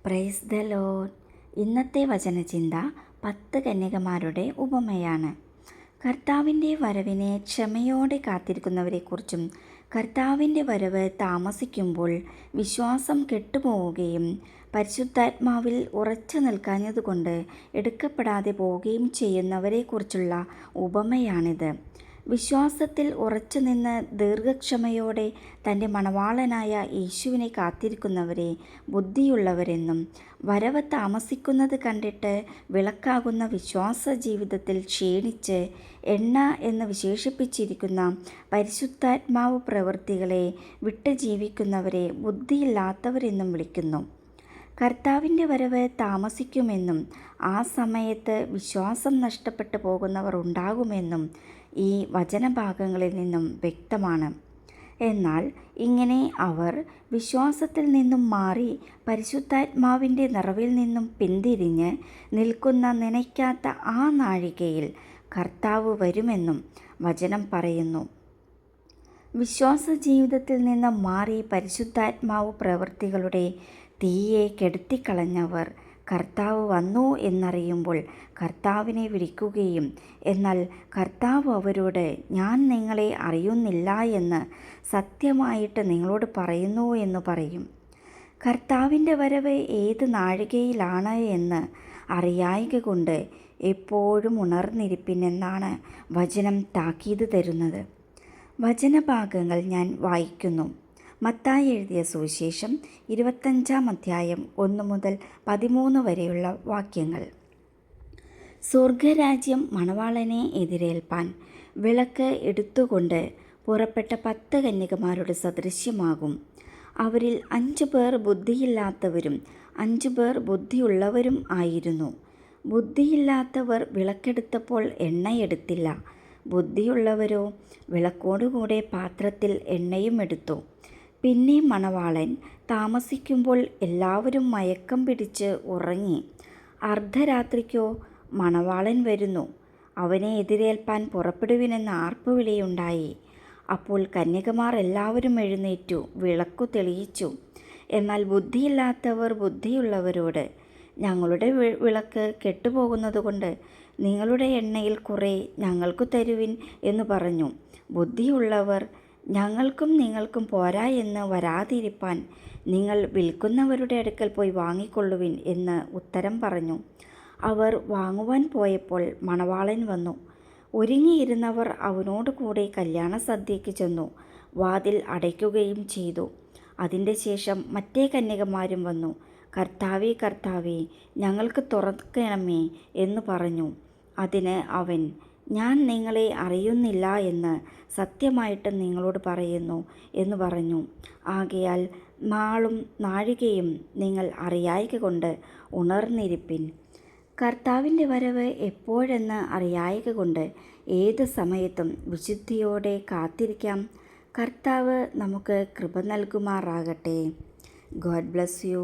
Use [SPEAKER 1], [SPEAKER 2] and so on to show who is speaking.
[SPEAKER 1] Praise the Lord. ഇന്നത്തെ വചനചിന്ത 10 കന്യകമാരുടെ ഉപമയാണ്. കർത്താവിൻ്റെ വരവിനെ ക്ഷമയോടെ കാത്തിരിക്കുന്നവരെക്കുറിച്ചും കർത്താവിൻ്റെ വരവ് താമസിക്കുമ്പോൾ വിശ്വാസം കെട്ടുപോവുകയും പരിശുദ്ധാത്മാവിൽ ഉറച്ചു നിൽക്കാഞ്ഞതുകൊണ്ട് എടുക്കപ്പെടാതെ പോവുകയും ചെയ്യുന്നവരെക്കുറിച്ചുള്ള ഉപമയാണിത്. വിശ്വാസത്തിൽ ഉറച്ചു നിന്ന് ദീർഘക്ഷമയോടെ തൻ്റെ മണവാളനായ യേശുവിനെ കാത്തിരിക്കുന്നവരെ ബുദ്ധിയുള്ളവരെന്നും, വരവ് താമസിക്കുന്നത് കണ്ടിട്ട് വിളക്കാകുന്ന വിശ്വാസ ജീവിതത്തിൽ ക്ഷീണിച്ച് എണ്ണ എന്ന് വിശേഷിപ്പിച്ചിരിക്കുന്ന പരിശുദ്ധാത്മാവ് പ്രവൃത്തികളെ വിട്ട് ജീവിക്കുന്നവരെ ബുദ്ധിയില്ലാത്തവരെന്നും വിളിക്കുന്നു. കർത്താവിൻ്റെ വരവ് താമസിക്കുമെന്നും ആ സമയത്ത് വിശ്വാസം നഷ്ടപ്പെട്ടു പോകുന്നവർ ഉണ്ടാകുമെന്നും ഈ വചനഭാഗങ്ങളിൽ നിന്നും വ്യക്തമാണ്. എന്നാൽ ഇങ്ങനെ അവർ വിശ്വാസത്തിൽ നിന്നും മാറി പരിശുദ്ധാത്മാവിൻ്റെ നിറവിൽ നിന്നും പിന്തിരിഞ്ഞ് നിൽക്കുന്ന നനയ്ക്കാത്ത ആ നാഴികയിൽ കർത്താവ് വരുമെന്നും വചനം പറയുന്നു. വിശ്വാസ ജീവിതത്തിൽ നിന്ന് മാറി പരിശുദ്ധാത്മാവ് പ്രവൃത്തികളുടെ തീയെ കെടുത്തിക്കളഞ്ഞവർ കർത്താവ് വന്നു എന്നറിയുമ്പോൾ കർത്താവിനെ വിളിക്കുകയും എന്നാൽ കർത്താവ് അവരോട് ഞാൻ നിങ്ങളെ അറിയുന്നില്ല എന്ന് സത്യമായിട്ട് നിങ്ങളോട് പറയുന്നു എന്ന് പറയും. കർത്താവിൻ്റെ വരവ് ഏത് നാഴികയിലാണ് എന്ന് അറിയായ്ക കൊണ്ട് എപ്പോഴും ഉണർന്നിരിപ്പിനെന്നാണ് വചനം താക്കീത് തരുന്നത്. വചനഭാഗങ്ങൾ ഞാൻ വായിക്കുന്നു. മത്തായി എഴുതിയ സുവിശേഷം 25-ാം അധ്യായം 1 മുതൽ 13 വരെയുള്ള വാക്യങ്ങൾ. സ്വർഗരാജ്യം മണവാളനെ എതിരേൽപ്പാൻ വിളക്ക് എടുത്തുകൊണ്ട് പുറപ്പെട്ട 10 കന്യകമാരുടെ സദൃശ്യമാകും. അവരിൽ 5 പേർ ബുദ്ധിയില്ലാത്തവരും 5 പേർ ബുദ്ധിയുള്ളവരും ആയിരുന്നു. ബുദ്ധിയില്ലാത്തവർ വിളക്കെടുത്തപ്പോൾ എണ്ണയെടുത്തില്ല. ബുദ്ധിയുള്ളവരോ വിളക്കോടുകൂടെ പാത്രത്തിൽ എണ്ണയും എടുത്തു. പിന്നെ മണവാളൻ താമസിക്കുമ്പോൾ എല്ലാവരും മയക്കം പിടിച്ച് ഉറങ്ങി. അർദ്ധരാത്രിക്കോ മണവാളൻ വരുന്നു, അവനെ എതിരേൽപ്പാൻ പുറപ്പെടുവിനെന്ന് ആർപ്പുവിളിയുണ്ടായി. അപ്പോൾ കന്യകമാർ എല്ലാവരും എഴുന്നേറ്റു വിളക്കു തെളിയിച്ചു. എന്നാൽ ബുദ്ധിയില്ലാത്തവർ ബുദ്ധിയുള്ളവരോട്, ഞങ്ങളുടെ വിളക്ക് കെട്ടുപോകുന്നതുകൊണ്ട് നിങ്ങളുടെ എണ്ണയിൽ കുറെ ഞങ്ങൾക്ക് തരുവിൻ എന്ന് പറഞ്ഞു. ബുദ്ധിയുള്ളവർ, ഞങ്ങൾക്കും നിങ്ങൾക്കും പോരാ എന്ന് വരാതിരിപ്പാൻ നിങ്ങൾ വിൽക്കുന്നവരുടെ അടുക്കൽ പോയി വാങ്ങിക്കൊള്ളുവിൻ എന്ന് ഉത്തരം പറഞ്ഞു. അവർ വാങ്ങുവാൻ പോയപ്പോൾ മണവാളൻ വന്നു. ഒരുങ്ങിയിരുന്നവർ അവനോട് കൂടെ കല്യാണ സദ്യയ്ക്ക് ചെന്നു വാതിൽ അടയ്ക്കുകയും ചെയ്തു. അതിൻ്റെ ശേഷം മറ്റേ കന്യകമാരും വന്നു, കർത്താവേ കർത്താവേ, ഞങ്ങൾക്ക് തുറക്കണമേ എന്ന് പറഞ്ഞു. അതിന് അവൻ, ഞാൻ നിങ്ങളെ അറിയുന്നില്ല എന്ന് സത്യമായിട്ട് നിങ്ങളോട് പറയുന്നു എന്ന് പറഞ്ഞു. ആകയാൽ നാളും നാഴികയും നിങ്ങൾ അറിയായ്ക കൊണ്ട് ഉണർന്നിരിപ്പിൻ. കർത്താവിൻ്റെ വരവ് എപ്പോഴെന്ന് അറിയായ്ക കൊണ്ട് ഏത് സമയത്തും വിശുദ്ധിയോടെ കാത്തിരിക്കാം. കർത്താവ് നമുക്ക് കൃപ നൽകുമാറാകട്ടെ. God bless you.